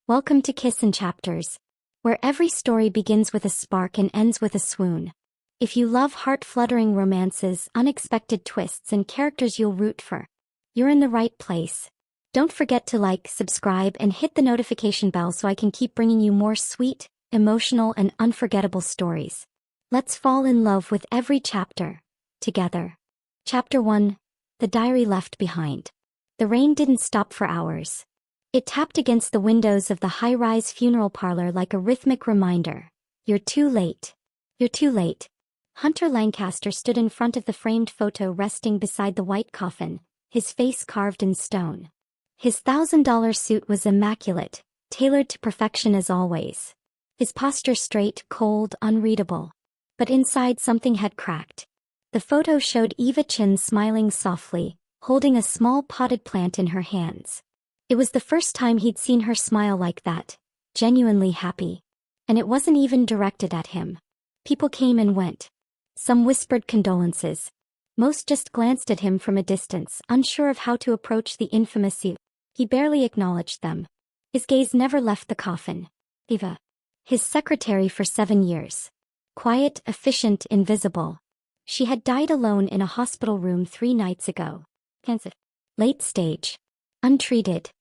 Welcome to Kiss and Chapters, where every story begins with a spark and ends with a swoon. If you love heart-fluttering romances, unexpected twists, and characters you'll root for, you're in the right place. Don't forget to like, subscribe, and hit the notification bell so I can keep bringing you more sweet, emotional, and unforgettable stories. Let's fall in love with every chapter, together. Chapter 1, The Diary Left Behind. The rain didn't stop for hours. It tapped against the windows of the high-rise funeral parlor like a rhythmic reminder. You're too late. You're too late. Hunter Lancaster stood in front of the framed photo resting beside the white coffin, his face carved in stone. His $1,000 suit was immaculate, tailored to perfection as always. His posture straight, cold, unreadable. But inside something had cracked. The photo showed Eva Chin smiling softly, holding a small potted plant in her hands. It was the first time he'd seen her smile like that, genuinely happy. And it wasn't even directed at him. People came and went. Some whispered condolences. Most just glanced at him from a distance, unsure of how to approach the infamous Eva. He barely acknowledged them. His gaze never left the coffin. Eva. His secretary for 7 years. Quiet, efficient, invisible. She had died alone in a hospital room 3 nights ago. Cancer. Late stage. Untreated.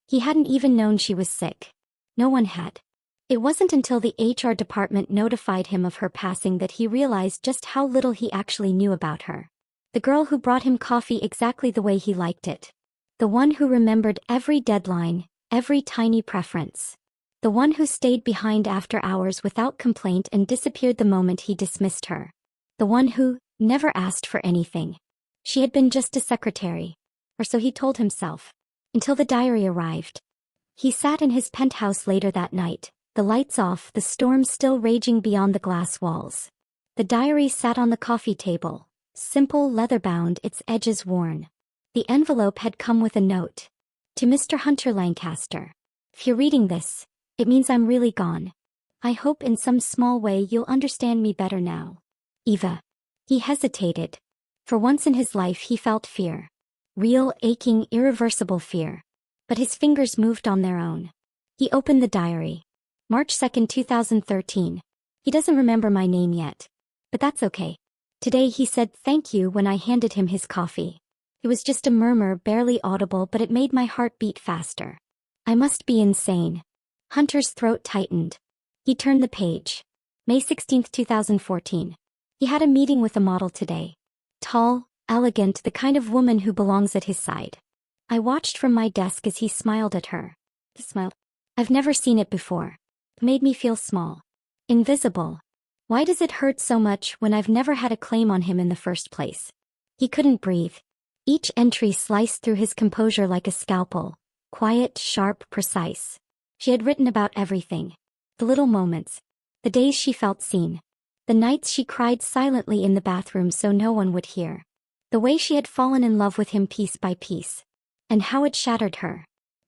He hadn't even known she was sick. No one had. It wasn't until the HR department notified him of her passing that he realized just how little he actually knew about her. The girl who brought him coffee exactly the way he liked it. The one who remembered every deadline, every tiny preference. The one who stayed behind after hours without complaint and disappeared the moment he dismissed her. The one who never asked for anything. She had been just a secretary. Or so he told himself. Until the diary arrived. He sat in his penthouse later that night, the lights off, the storm still raging beyond the glass walls. The diary sat on the coffee table, simple, leather-bound, its edges worn. The envelope had come with a note. To Mr. Hunter Lancaster. If you're reading this, it means I'm really gone. I hope in some small way you'll understand me better now. Eva. He hesitated. For once in his life he felt fear. Real, aching, irreversible fear. But his fingers moved on their own. He opened the diary. March 2, 2013. He doesn't remember my name yet. But that's okay. Today he said thank you when I handed him his coffee. It was just a murmur, barely audible, but it made my heart beat faster. I must be insane. Hunter's throat tightened. He turned the page. May 16, 2014. He had a meeting with a model today. Tall, elegant, the kind of woman who belongs at his side. I watched from my desk as he smiled at her. He smiled. I've never seen it before. It made me feel small. Invisible. Why does it hurt so much when I've never had a claim on him in the first place? He couldn't breathe. Each entry sliced through his composure like a scalpel. Quiet, sharp, precise. She had written about everything. The little moments. The days she felt seen. The nights she cried silently in the bathroom so no one would hear. The way she had fallen in love with him piece by piece. And how it shattered her.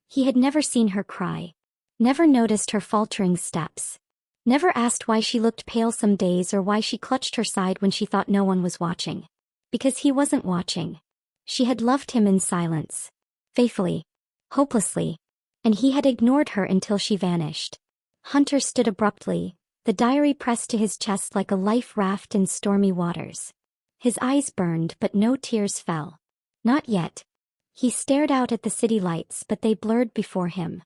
He had never seen her cry. Never noticed her faltering steps. Never asked why she looked pale some days or why she clutched her side when she thought no one was watching. Because he wasn't watching. She had loved him in silence. Faithfully. Hopelessly. And he had ignored her until she vanished. Hunter stood abruptly, the diary pressed to his chest like a life raft in stormy waters. His eyes burned but no tears fell. Not yet. He stared out at the city lights but they blurred before him.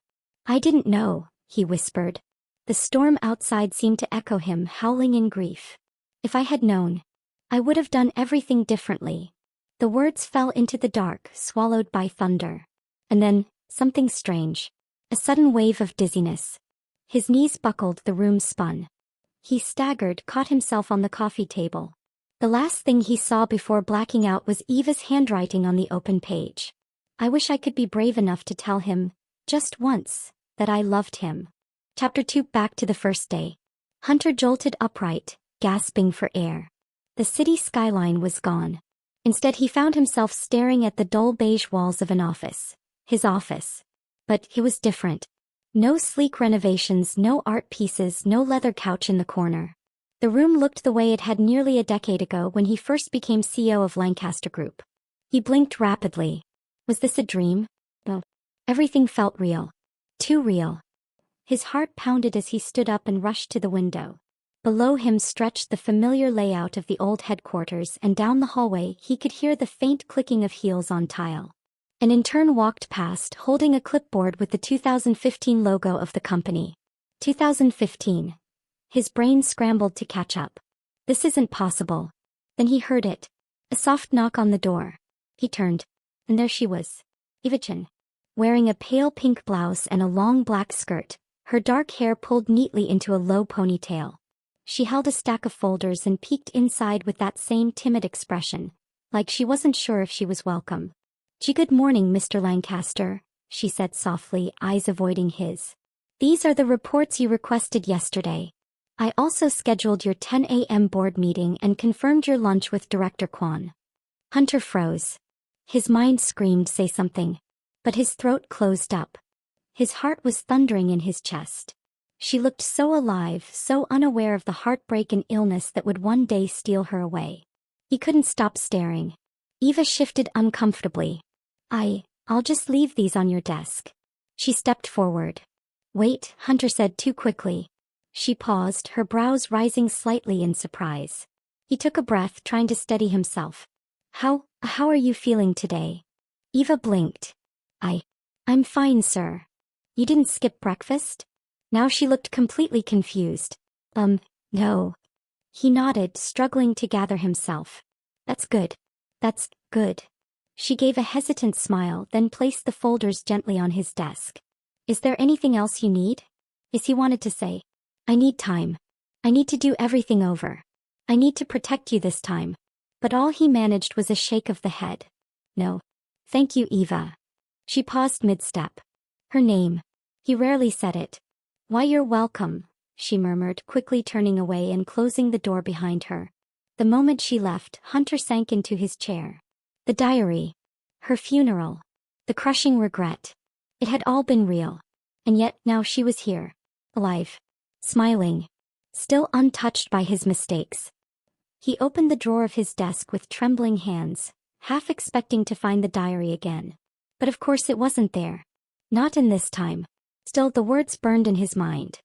I didn't know, he whispered. The storm outside seemed to echo him, howling in grief. If I had known, I would have done everything differently. The words fell into the dark, swallowed by thunder. And then, something strange. A sudden wave of dizziness. His knees buckled, the room spun. He staggered, caught himself on the coffee table. The last thing he saw before blacking out was Eva's handwriting on the open page. I wish I could be brave enough to tell him, just once, that I loved him. Chapter 2. Back to the first day. Hunter jolted upright, gasping for air. The city skyline was gone. Instead he found himself staring at the dull beige walls of an office. His office. But it was different. No sleek renovations, no art pieces, no leather couch in the corner. The room looked the way it had nearly a decade ago when he first became CEO of Lancaster Group. He blinked rapidly. Was this a dream? No. Everything felt real. Too real. His heart pounded as he stood up and rushed to the window. Below him stretched the familiar layout of the old headquarters, and down the hallway he could hear the faint clicking of heels on tile. An intern walked past, holding a clipboard with the 2015 logo of the company. 2015. His brain scrambled to catch up. This isn't possible. Then he heard it. A soft knock on the door. He turned. And there she was. Eva-chan. Wearing a pale pink blouse and a long black skirt, her dark hair pulled neatly into a low ponytail. She held a stack of folders and peeked inside with that same timid expression, like she wasn't sure if she was welcome. "Good morning, Mr. Lancaster," she said softly, eyes avoiding his. "These are the reports you requested yesterday. I also scheduled your 10 a.m. board meeting and confirmed your lunch with Director Kwan." Hunter froze. His mind screamed, "Say something." But his throat closed up. His heart was thundering in his chest. She looked so alive, so unaware of the heartbreak and illness that would one day steal her away. He couldn't stop staring. Eva shifted uncomfortably. I'll just leave these on your desk." She stepped forward. "Wait," Hunter said too quickly. She paused, her brows rising slightly in surprise. He took a breath, trying to steady himself. How are you feeling today?" Eva blinked. I'm fine, sir." "You didn't skip breakfast?" Now she looked completely confused. No." He nodded, struggling to gather himself. That's good. She gave a hesitant smile, then placed the folders gently on his desk. "Is there anything else you need?" He wanted to say, "I need time. I need to do everything over. I need to protect you this time." But all he managed was a shake of the head. "No. Thank you, Eva." She paused mid-step. Her name. He rarely said it. "Why, you're welcome," she murmured, quickly turning away and closing the door behind her. The moment she left, Hunter sank into his chair. The diary. Her funeral. The crushing regret. It had all been real. And yet, now she was here. Alive. Smiling. Still untouched by his mistakes. He opened the drawer of his desk with trembling hands, half expecting to find the diary again. But of course it wasn't there. Not in this time. Still, the words burned in his mind.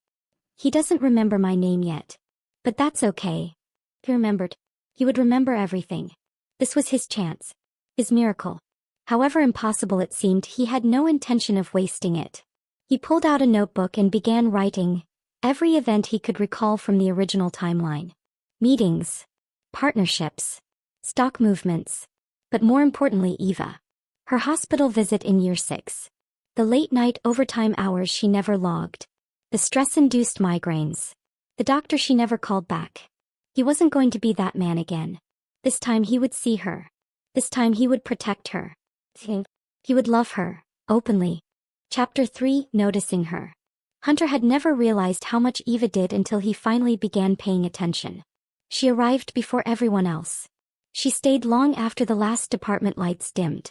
"He doesn't remember my name yet. But that's okay." He remembered. He would remember everything. This was his chance. His miracle. However impossible it seemed, he had no intention of wasting it. He pulled out a notebook and began writing every event he could recall from the original timeline. Meetings. Partnerships. Stock movements. But more importantly, Eva. Her hospital visit in year 6. The late-night overtime hours she never logged. The stress-induced migraines. The doctor she never called back. He wasn't going to be that man again. This time he would see her. This time he would protect her. He would love her, openly. Chapter 3, Noticing Her. Hunter had never realized how much Eva did until he finally began paying attention. She arrived before everyone else. She stayed long after the last department lights dimmed.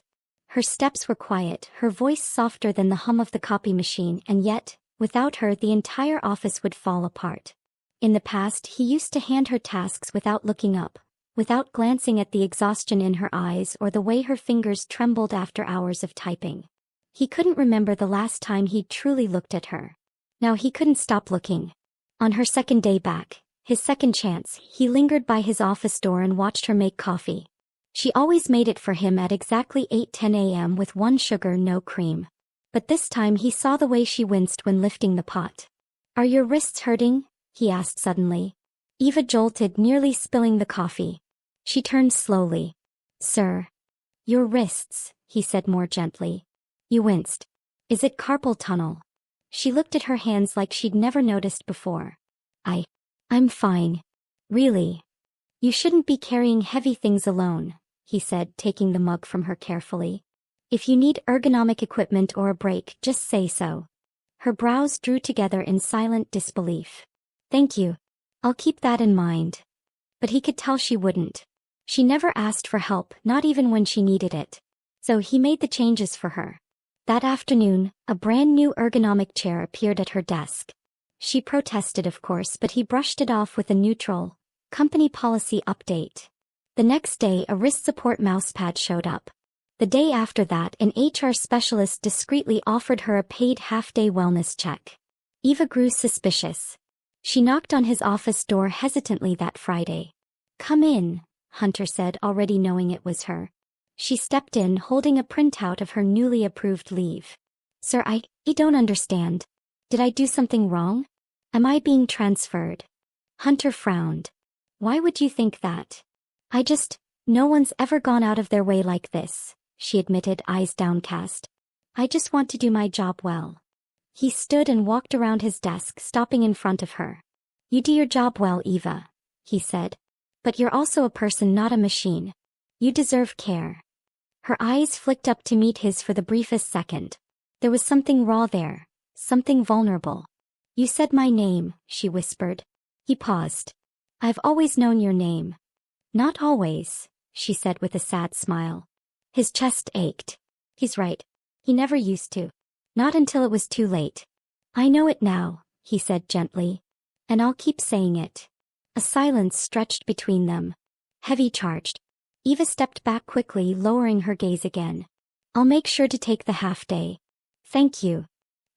Her steps were quiet, her voice softer than the hum of the copy machine, and yet, without her the entire office would fall apart. In the past he used to hand her tasks without looking up, without glancing at the exhaustion in her eyes or the way her fingers trembled after hours of typing. He couldn't remember the last time he'd truly looked at her. Now he couldn't stop looking. On her second day back, his second chance, he lingered by his office door and watched her make coffee. She always made it for him at exactly 8:10 a.m. with 1 sugar, no cream. But this time he saw the way she winced when lifting the pot. "Are your wrists hurting?" he asked suddenly. Eva jolted, nearly spilling the coffee. She turned slowly. "Sir." "Your wrists," he said more gently. You winced. "Is it carpal tunnel?" She looked at her hands like she'd never noticed before. I'm fine. Really. You shouldn't be carrying heavy things alone," he said, taking the mug from her carefully. "If you need ergonomic equipment or a break, just say so." Her brows drew together in silent disbelief. "Thank you. I'll keep that in mind." But he could tell she wouldn't. She never asked for help, not even when she needed it. So he made the changes for her. That afternoon, a brand new ergonomic chair appeared at her desk. She protested, of course, but he brushed it off with a neutral, company policy update. The next day, a wrist support mousepad showed up. The day after that, an HR specialist discreetly offered her a paid half-day wellness check. Eva grew suspicious. She knocked on his office door hesitantly that Friday. "Come in," Hunter said, already knowing it was her. She stepped in, holding a printout of her newly approved leave. "Sir, I don't understand. Did I do something wrong? Am I being transferred?" Hunter frowned. "Why would you think that?" No one's ever gone out of their way like this," she admitted, eyes downcast. "I just want to do my job well." He stood and walked around his desk, stopping in front of her. "You do your job well, Eva," he said. "But you're also a person, not a machine. You deserve care." Her eyes flicked up to meet his for the briefest second. There was something raw there, something vulnerable. "You said my name," she whispered. He paused. "I've always known your name." "Not always," she said with a sad smile. His chest ached. "He's right. He never used to. Not until it was too late." "I know it now," he said gently. "And I'll keep saying it." A silence stretched between them. Heavy charged. Eva stepped back quickly, lowering her gaze again. "I'll make sure to take the half day." "Thank you."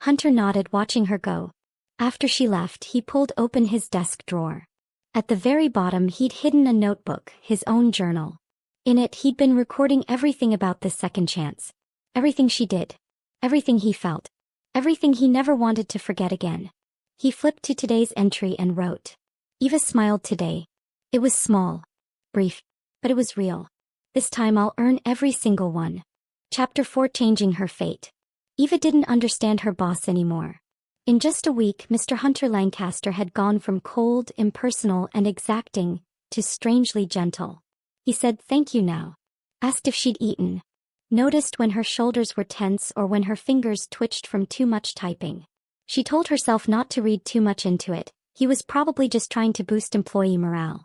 Hunter nodded, watching her go. After she left, he pulled open his desk drawer. At the very bottom he'd hidden a notebook, his own journal. In it he'd been recording everything about this second chance. Everything she did. Everything he felt. Everything he never wanted to forget again. He flipped to today's entry and wrote. Eva smiled today. It was small. Brief. But it was real. "This time I'll earn every single one." Chapter 4, Changing Her Fate. Eva didn't understand her boss anymore. In just a week, Mr. Hunter Lancaster had gone from cold, impersonal, and exacting to strangely gentle. He said thank you now. Asked if she'd eaten. Noticed when her shoulders were tense or when her fingers twitched from too much typing. She told herself not to read too much into it. He was probably just trying to boost employee morale.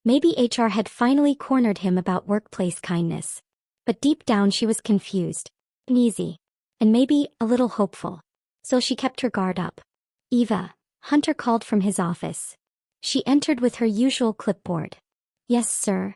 Maybe HR had finally cornered him about workplace kindness. But deep down she was confused, uneasy, and maybe a little hopeful. So she kept her guard up. "Eva," Hunter called from his office. She entered with her usual clipboard. "Yes, sir."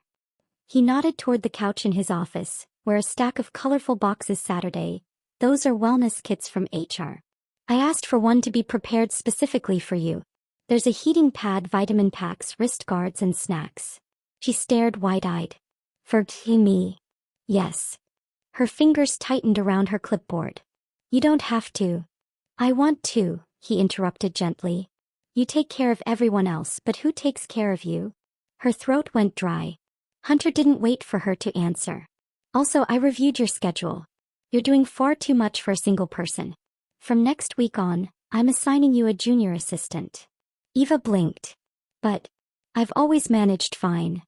He nodded toward the couch in his office, where a stack of colorful boxes Saturday. "Those are wellness kits from HR. I asked for one to be prepared specifically for you. There's a heating pad, vitamin packs, wrist guards, and snacks." She stared wide-eyed. "For me?" "Yes." Her fingers tightened around her clipboard. "You don't have to." "I want to," he interrupted gently. "You take care of everyone else, but who takes care of you?" Her throat went dry. Hunter didn't wait for her to answer. "Also, I reviewed your schedule. You're doing far too much for a single person. From next week on, I'm assigning you a junior assistant." Eva blinked. "But I've always managed fine."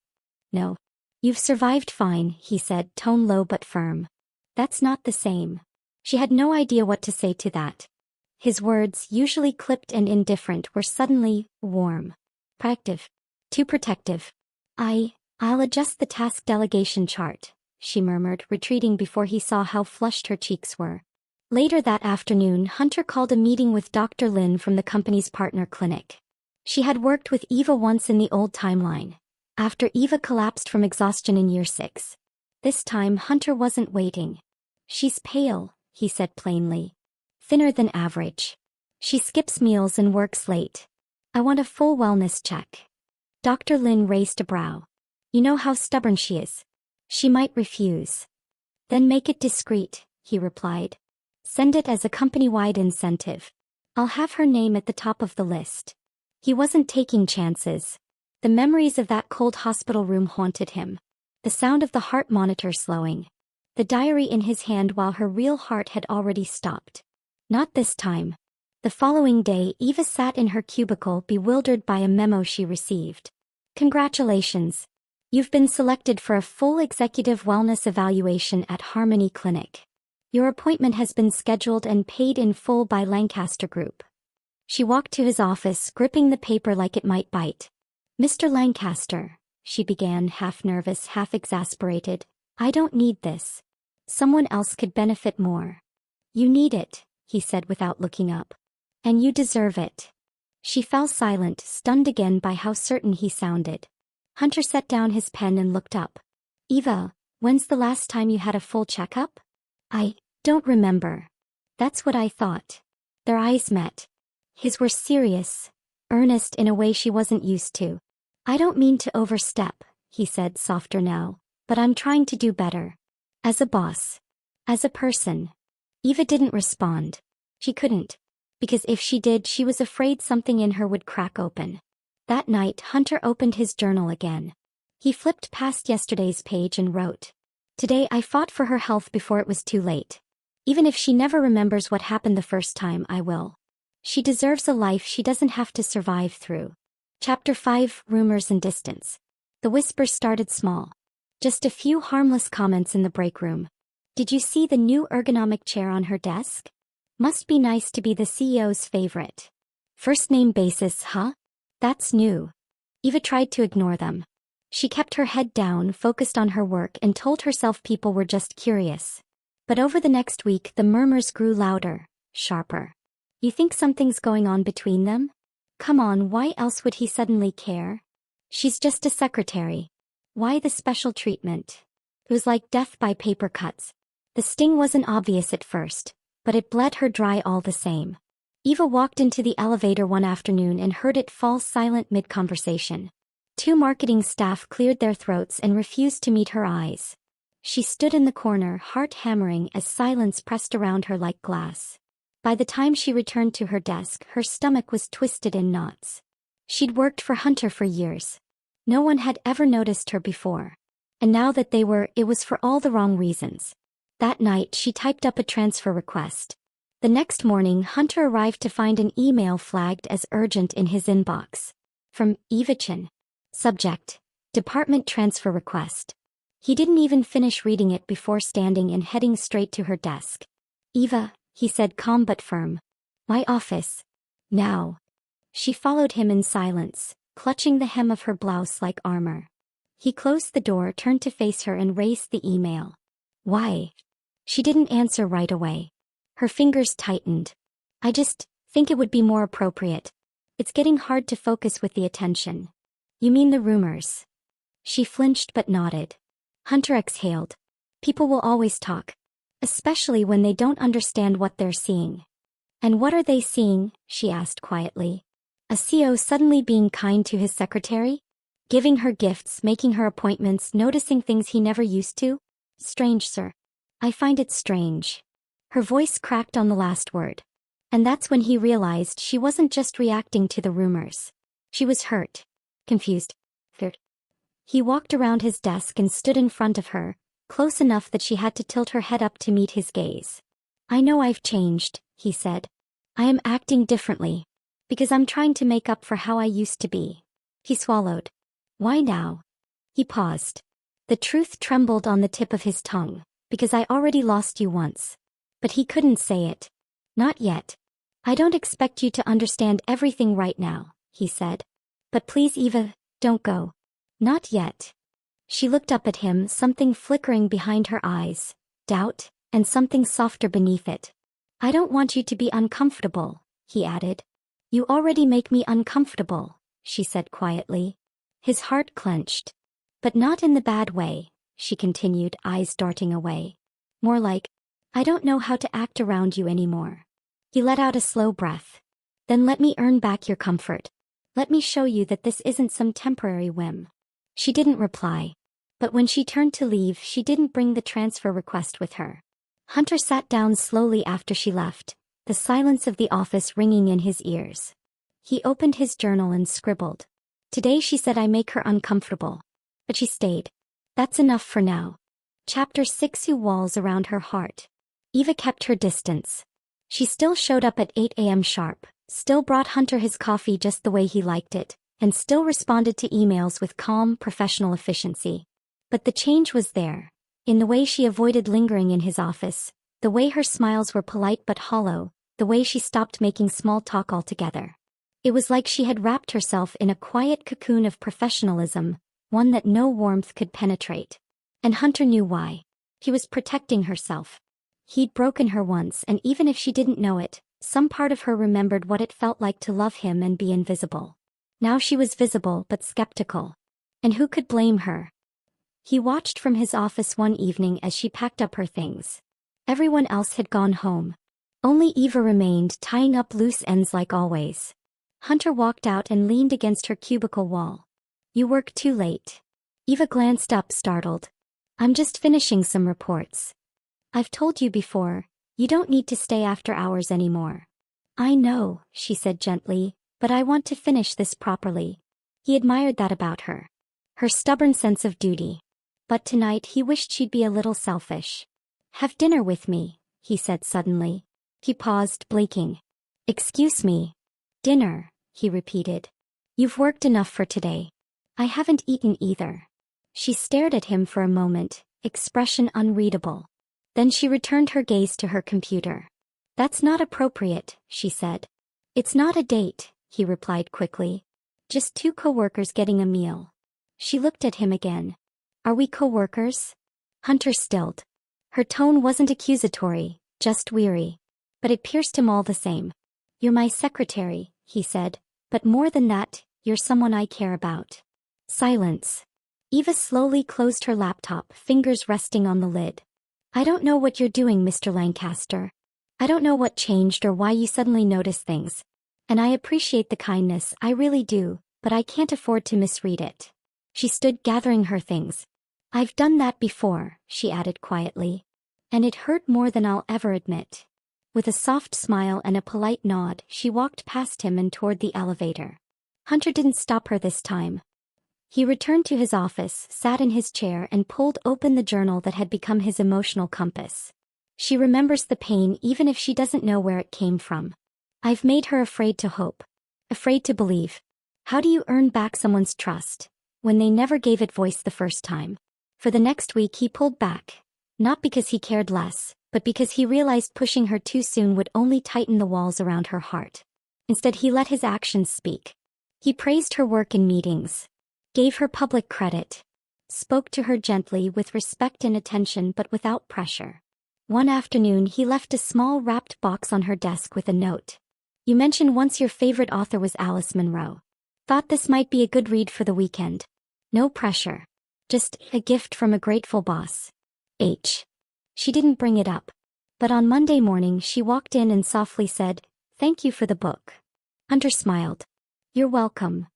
"No. You've survived fine," he said, tone low but firm. "That's not the same." She had no idea what to say to that. His words, usually clipped and indifferent, were suddenly warm. "Protective. Too protective." I'll adjust the task delegation chart," she murmured, retreating before he saw how flushed her cheeks were. Later that afternoon, Hunter called a meeting with Dr. Lin from the company's partner clinic. She had worked with Eva once in the old timeline, after Eva collapsed from exhaustion in year 6. This time Hunter wasn't waiting. "She's pale," he said plainly. "Thinner than average. She skips meals and works late. I want a full wellness check." Dr. Lin raised a brow. "You know how stubborn she is. She might refuse." "Then make it discreet," he replied. "Send it as a company-wide incentive. I'll have her name at the top of the list." He wasn't taking chances. The memories of that cold hospital room haunted him. The sound of the heart monitor slowing. The diary in his hand while her real heart had already stopped. Not this time. The following day, Eva sat in her cubicle, bewildered by a memo she received. "Congratulations. You've been selected for a full executive wellness evaluation at Harmony Clinic. Your appointment has been scheduled and paid in full by Lancaster Group." She walked to his office, gripping the paper like it might bite. "Mr. Lancaster," she began, half nervous, half exasperated, "I don't need this. Someone else could benefit more." "You need it," he said without looking up. "And you deserve it." She fell silent, stunned again by how certain he sounded. Hunter set down his pen and looked up. "Eva, when's the last time you had a full checkup?" "I don't remember." "That's what I thought." Their eyes met. His were serious, earnest in a way she wasn't used to. "I don't mean to overstep," he said softer now, "but I'm trying to do better. As a boss. As a person." Eva didn't respond. She couldn't. Because if she did, she was afraid something in her would crack open. That night, Hunter opened his journal again. He flipped past yesterday's page and wrote, "Today I fought for her health before it was too late. Even if she never remembers what happened the first time, I will. She deserves a life she doesn't have to survive through." Chapter 5: Rumors and Distance. The whispers started small. Just a few harmless comments in the break room. "Did you see the new ergonomic chair on her desk? Must be nice to be the CEO's favorite. First name basis, huh? That's new." Eva tried to ignore them. She kept her head down, focused on her work, and told herself people were just curious. But over the next week, the murmurs grew louder, sharper. "You think something's going on between them? Come on, why else would he suddenly care? She's just a secretary. Why the special treatment?" It was like death by paper cuts. The sting wasn't obvious at first, but it bled her dry all the same. Eva walked into the elevator one afternoon and heard it fall silent mid-conversation. Two marketing staff cleared their throats and refused to meet her eyes. She stood in the corner, heart hammering as silence pressed around her like glass. By the time she returned to her desk, her stomach was twisted in knots. She'd worked for Hunter for years. No one had ever noticed her before. And now that they were, it was for all the wrong reasons. That night, she typed up a transfer request. The next morning, Hunter arrived to find an email flagged as urgent in his inbox. From Eva Chin. Subject: Department Transfer Request. He didn't even finish reading it before standing and heading straight to her desk. "Eva," he said, calm but firm. "My office. Now." She followed him in silence, clutching the hem of her blouse like armor. He closed the door, turned to face her, and raised the email. "Why?" She didn't answer right away. Her fingers tightened. "I just think it would be more appropriate. It's getting hard to focus with the attention." "You mean the rumors?" She flinched but nodded. Hunter exhaled. "People will always talk. Especially when they don't understand what they're seeing." "And what are they seeing?" she asked quietly. "A CEO suddenly being kind to his secretary? Giving her gifts, making her appointments, noticing things he never used to? Strange, sir. I find it strange." Her voice cracked on the last word. And that's when he realized she wasn't just reacting to the rumors. She was hurt. Confused. Feared. He walked around his desk and stood in front of her, close enough that she had to tilt her head up to meet his gaze. "I know I've changed," he said. "I am acting differently. Because I'm trying to make up for how I used to be." He swallowed. "Why now?" He paused. The truth trembled on the tip of his tongue. "Because I already lost you once." But he couldn't say it. "Not yet. I don't expect you to understand everything right now," he said. "But please, Eva, don't go. Not yet." She looked up at him, something flickering behind her eyes, doubt, and something softer beneath it. "I don't want you to be uncomfortable," he added. "You already make me uncomfortable," she said quietly. His heart clenched. "But not in the bad way," she continued, eyes darting away. "More like, I don't know how to act around you anymore." He let out a slow breath. "Then let me earn back your comfort. Let me show you that this isn't some temporary whim." She didn't reply. But when she turned to leave, she didn't bring the transfer request with her. Hunter sat down slowly after she left, the silence of the office ringing in his ears. He opened his journal and scribbled. "Today she said I make her uncomfortable." But she stayed. That's enough for now. Chapter 6: Walls around her heart. Eva kept her distance. She still showed up at 8 a.m. sharp, still brought Hunter his coffee just the way he liked it, and still responded to emails with calm, professional efficiency. But the change was there, in the way she avoided lingering in his office, the way her smiles were polite but hollow, the way she stopped making small talk altogether. It was like she had wrapped herself in a quiet cocoon of professionalism, one that no warmth could penetrate. And Hunter knew why. He was protecting herself. He'd broken her once, and even if she didn't know it, some part of her remembered what it felt like to love him and be invisible. Now she was visible but skeptical. And who could blame her? He watched from his office one evening as she packed up her things. Everyone else had gone home. Only Eva remained, tying up loose ends like always. Hunter walked out and leaned against her cubicle wall. You work too late. Eva glanced up, startled. I'm just finishing some reports. I've told you before, you don't need to stay after hours anymore. I know, she said gently, but I want to finish this properly. He admired that about her. Her stubborn sense of duty. But tonight he wished she'd be a little selfish. Have dinner with me, he said suddenly. He paused, blinking. Excuse me. Dinner, he repeated. You've worked enough for today. I haven't eaten either. She stared at him for a moment, expression unreadable. Then she returned her gaze to her computer. That's not appropriate, she said. It's not a date, he replied quickly. Just two coworkers getting a meal. She looked at him again. Are we coworkers? Hunter stilled. Her tone wasn't accusatory, just weary. But it pierced him all the same. You're my secretary, he said, but more than that, you're someone I care about. Silence. Eva slowly closed her laptop, fingers resting on the lid. I don't know what you're doing, Mr. Lancaster. I don't know what changed or why you suddenly notice things. And I appreciate the kindness, I really do, but I can't afford to misread it. She stood gathering her things. I've done that before, she added quietly. And it hurt more than I'll ever admit. With a soft smile and a polite nod, she walked past him and toward the elevator. Hunter didn't stop her this time. He returned to his office, sat in his chair and pulled open the journal that had become his emotional compass. She remembers the pain even if she doesn't know where it came from. I've made her afraid to hope. Afraid to believe. How do you earn back someone's trust when they never gave it voice the first time? For the next week he pulled back. Not because he cared less, but because he realized pushing her too soon would only tighten the walls around her heart. Instead he let his actions speak. He praised her work in meetings. Gave her public credit. Spoke to her gently with respect and attention but without pressure. One afternoon he left a small wrapped box on her desk with a note. You mentioned once your favorite author was Alice Munro. Thought this might be a good read for the weekend. No pressure. Just a gift from a grateful boss. H. She didn't bring it up. But on Monday morning she walked in and softly said, "Thank you for the book." Hunter smiled. "You're welcome."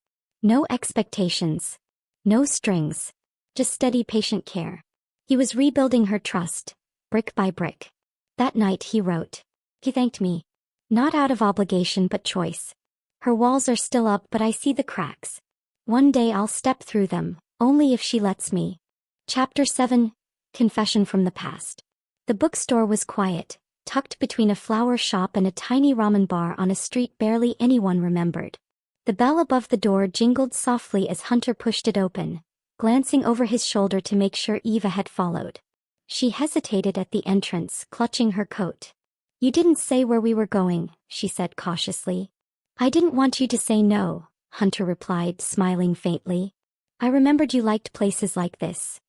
No expectations. No strings. Just steady, patient care. He was rebuilding her trust, brick by brick. That night he wrote. He thanked me. Not out of obligation but choice. Her walls are still up but I see the cracks. One day I'll step through them, only if she lets me. Chapter 7. Confession from the Past. The bookstore was quiet, tucked between a flower shop and a tiny ramen bar on a street barely anyone remembered. The bell above the door jingled softly as Hunter pushed it open, glancing over his shoulder to make sure Eva had followed. She hesitated at the entrance, clutching her coat. You didn't say where we were going, she said cautiously. I didn't want you to say no, Hunter replied, smiling faintly. I remembered you liked places like this.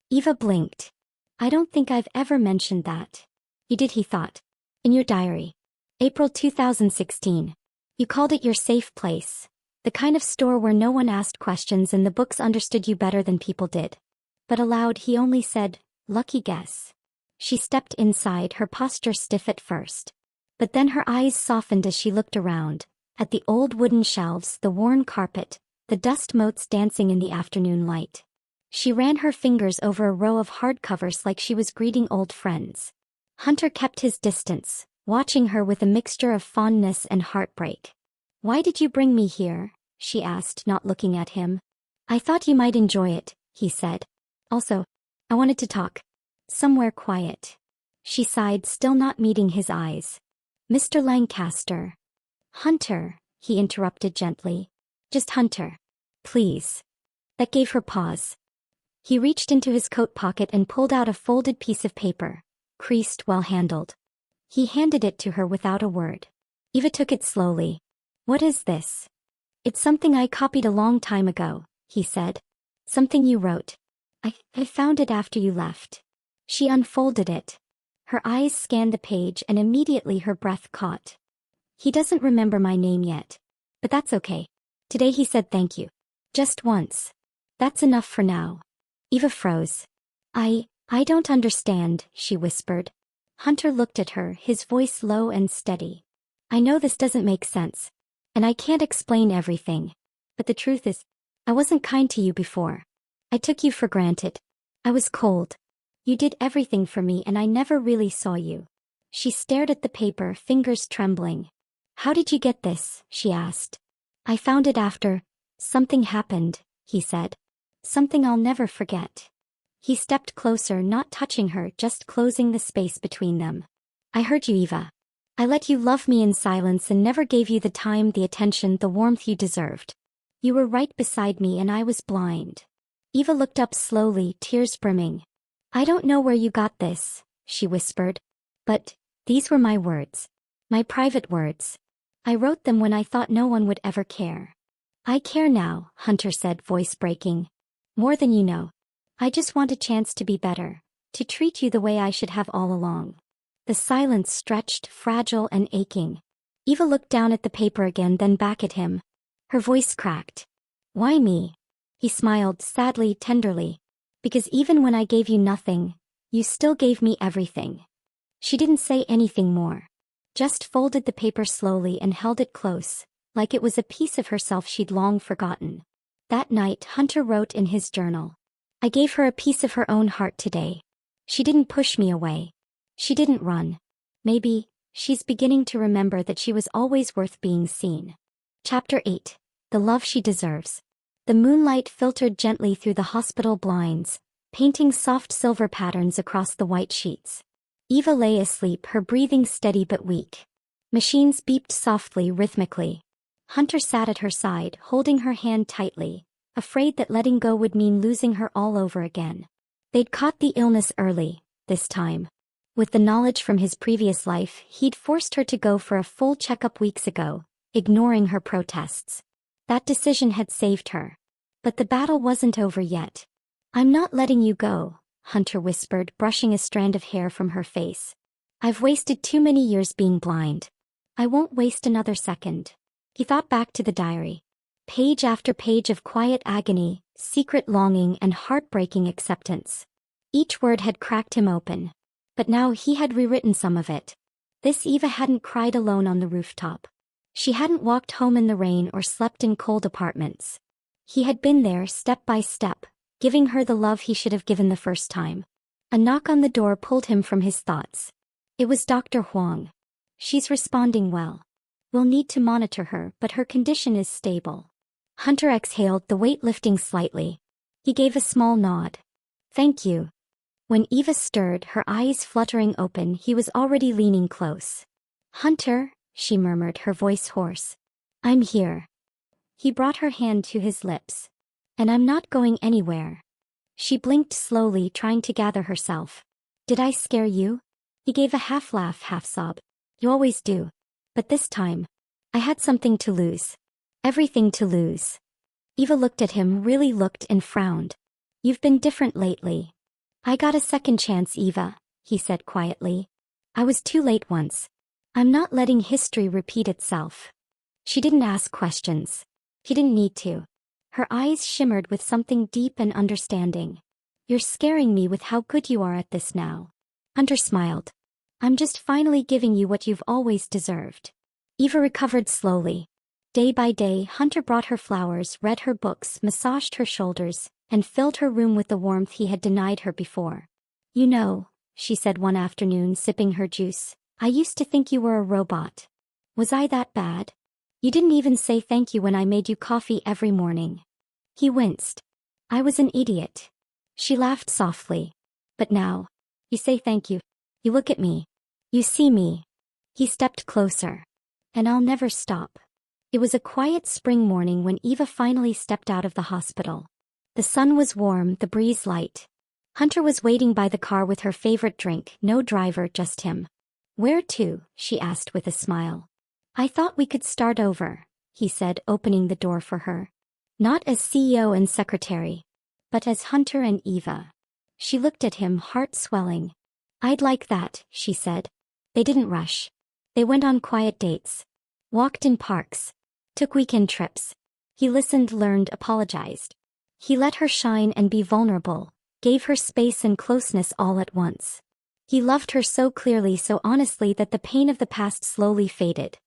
Eva blinked. I don't think I've ever mentioned that. You did, he thought. In your diary. April 2016. You called it your safe place. The kind of store where no one asked questions and the books understood you better than people did. But aloud he only said, lucky guess. She stepped inside, her posture stiff at first. But then her eyes softened as she looked around, at the old wooden shelves, the worn carpet, the dust motes dancing in the afternoon light. She ran her fingers over a row of hardcovers like she was greeting old friends. Hunter kept his distance, watching her with a mixture of fondness and heartbreak. Why did you bring me here? She asked, not looking at him. I thought you might enjoy it, he said. Also, I wanted to talk. Somewhere quiet. She sighed, still not meeting his eyes. Mr. Lancaster. Hunter, he interrupted gently. Just Hunter. Please. That gave her pause. He reached into his coat pocket and pulled out a folded piece of paper, creased, well handled. He handed it to her without a word. Eva took it slowly. What is this? It's something I copied a long time ago, he said. Something you wrote. I found it after you left. She unfolded it. Her eyes scanned the page and immediately her breath caught. He doesn't remember my name yet. But that's okay. Today he said thank you. Just once. That's enough for now. Eva froze. I don't understand, she whispered. Hunter looked at her, his voice low and steady. I know this doesn't make sense. And I can't explain everything. But the truth is, I wasn't kind to you before. I took you for granted. I was cold. You did everything for me and I never really saw you. She stared at the paper, fingers trembling. How did you get this? She asked. I found it after something happened, he said. Something I'll never forget. He stepped closer, not touching her, just closing the space between them. I heard you, Eva. I let you love me in silence and never gave you the time, the attention, the warmth you deserved. You were right beside me and I was blind. Eva looked up slowly, tears brimming. I don't know where you got this, she whispered. But these were my words. My private words. I wrote them when I thought no one would ever care. I care now, Hunter said, voice breaking. More than you know. I just want a chance to be better, to treat you the way I should have all along. The silence stretched, fragile and aching. Eva looked down at the paper again, then back at him. Her voice cracked. Why me? He smiled, sadly, tenderly. Because even when I gave you nothing, you still gave me everything. She didn't say anything more. Just folded the paper slowly and held it close, like it was a piece of herself she'd long forgotten. That night, Hunter wrote in his journal. I gave her a piece of her own heart today. She didn't push me away. She didn't run. Maybe she's beginning to remember that she was always worth being seen. Chapter 8. The Love She Deserves. The moonlight filtered gently through the hospital blinds, painting soft silver patterns across the white sheets. Eva lay asleep, her breathing steady but weak. Machines beeped softly, rhythmically. Hunter sat at her side, holding her hand tightly, afraid that letting go would mean losing her all over again. They'd caught the illness early, this time. With the knowledge from his previous life, he'd forced her to go for a full checkup weeks ago, ignoring her protests. That decision had saved her. But the battle wasn't over yet. I'm not letting you go, Hunter whispered, brushing a strand of hair from her face. I've wasted too many years being blind. I won't waste another second. He thought back to the diary. Page after page of quiet agony, secret longing and heartbreaking acceptance. Each word had cracked him open. But now he had rewritten some of it. This Eva hadn't cried alone on the rooftop. She hadn't walked home in the rain or slept in cold apartments. He had been there step by step, giving her the love he should have given the first time. A knock on the door pulled him from his thoughts. It was Dr. Huang. She's responding well. We'll need to monitor her, but her condition is stable. Hunter exhaled, the weight lifting slightly. He gave a small nod. Thank you. When Eva stirred, her eyes fluttering open, he was already leaning close. Hunter, she murmured, her voice hoarse. I'm here. He brought her hand to his lips. And I'm not going anywhere. She blinked slowly, trying to gather herself. Did I scare you? He gave a half laugh, half sob. You always do. But this time, I had something to lose. Everything to lose. Eva looked at him, really looked, and frowned. You've been different lately. I got a second chance, Eva, he said quietly. I was too late once. I'm not letting history repeat itself. She didn't ask questions. He didn't need to. Her eyes shimmered with something deep and understanding. You're scaring me with how good you are at this now. Hunter smiled. I'm just finally giving you what you've always deserved. Eva recovered slowly. Day by day, Hunter brought her flowers, read her books, massaged her shoulders, and filled her room with the warmth he had denied her before. You know, she said one afternoon, sipping her juice, I used to think you were a robot. Was I that bad? You didn't even say thank you when I made you coffee every morning. He winced. I was an idiot. She laughed softly. But now, you say thank you. You look at me. You see me. He stepped closer. And I'll never stop. It was a quiet spring morning when Eva finally stepped out of the hospital. The sun was warm, the breeze light. Hunter was waiting by the car with her favorite drink, no driver, just him. Where to? She asked with a smile. I thought we could start over, he said, opening the door for her. Not as CEO and secretary, but as Hunter and Eva. She looked at him, heart swelling. I'd like that, she said. They didn't rush. They went on quiet dates. Walked in parks. Took weekend trips. He listened, learned, apologized. He let her shine and be vulnerable, gave her space and closeness all at once. He loved her so clearly, so honestly, that the pain of the past slowly faded.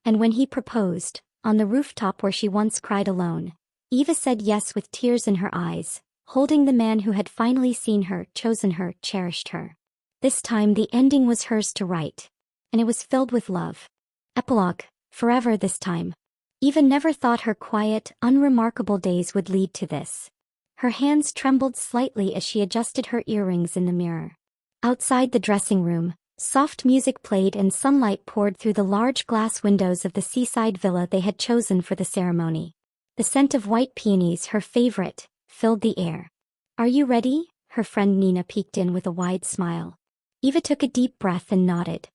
And when he proposed, on the rooftop where she once cried alone, Eva said yes with tears in her eyes, holding the man who had finally seen her, chosen her, cherished her. This time the ending was hers to write. And it was filled with love. Epilogue, forever this time. Eva never thought her quiet, unremarkable days would lead to this. Her hands trembled slightly as she adjusted her earrings in the mirror. Outside the dressing room, soft music played and sunlight poured through the large glass windows of the seaside villa they had chosen for the ceremony. The scent of white peonies, her favorite, filled the air. "Are you ready?" her friend Nina peeked in with a wide smile. Eva took a deep breath and nodded.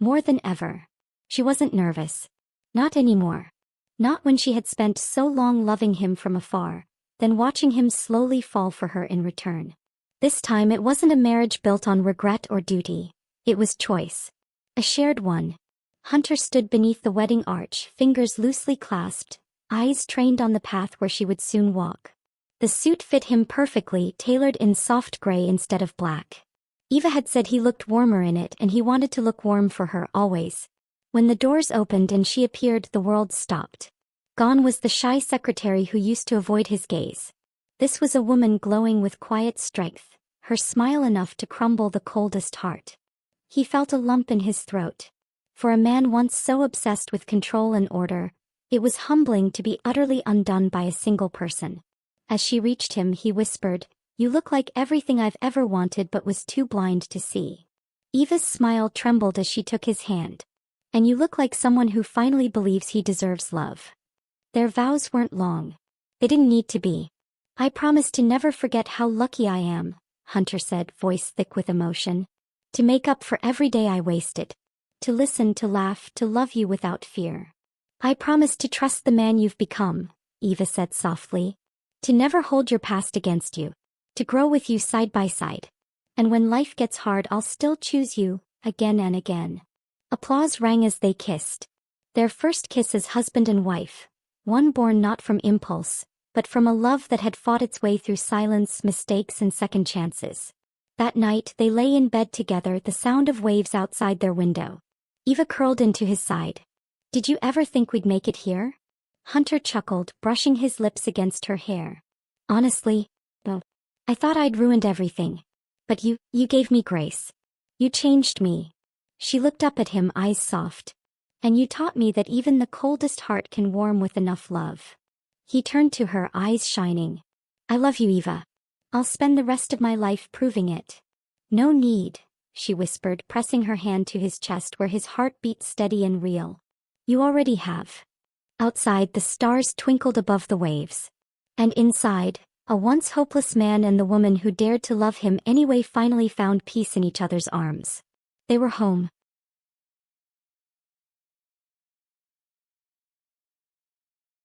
More than ever. She wasn't nervous. Not anymore. Not when she had spent so long loving him from afar, then watching him slowly fall for her in return. This time it wasn't a marriage built on regret or duty. It was choice. A shared one. Hunter stood beneath the wedding arch, fingers loosely clasped, eyes trained on the path where she would soon walk. The suit fit him perfectly, tailored in soft gray instead of black. Eva had said he looked warmer in it, and he wanted to look warm for her, always. When the doors opened and she appeared, the world stopped. Gone was the shy secretary who used to avoid his gaze. This was a woman glowing with quiet strength, her smile enough to crumble the coldest heart. He felt a lump in his throat. For a man once so obsessed with control and order, it was humbling to be utterly undone by a single person. As she reached him, he whispered, "You look like everything I've ever wanted but was too blind to see." Eva's smile trembled as she took his hand. "And you look like someone who finally believes he deserves love." Their vows weren't long. They didn't need to be. "I promise to never forget how lucky I am," Hunter said, voice thick with emotion. "To make up for every day I wasted. To listen, to laugh, to love you without fear." "I promise to trust the man you've become," Eva said softly. "To never hold your past against you. To grow with you side by side. And when life gets hard, I'll still choose you, again and again." Applause rang as they kissed. Their first kiss as husband and wife. One born not from impulse, but from a love that had fought its way through silence, mistakes, and second chances. That night they lay in bed together, the sound of waves outside their window. Eva curled into his side. "Did you ever think we'd make it here?" Hunter chuckled, brushing his lips against her hair. "Honestly, well, I thought I'd ruined everything. But you gave me grace. You changed me." She looked up at him, eyes soft. "And you taught me that even the coldest heart can warm with enough love." He turned to her, eyes shining. "I love you, Eva. I'll spend the rest of my life proving it." "No need," she whispered, pressing her hand to his chest where his heart beat steady and real. "You already have." Outside, the stars twinkled above the waves. And inside, a once hopeless man and the woman who dared to love him anyway finally found peace in each other's arms. They were home.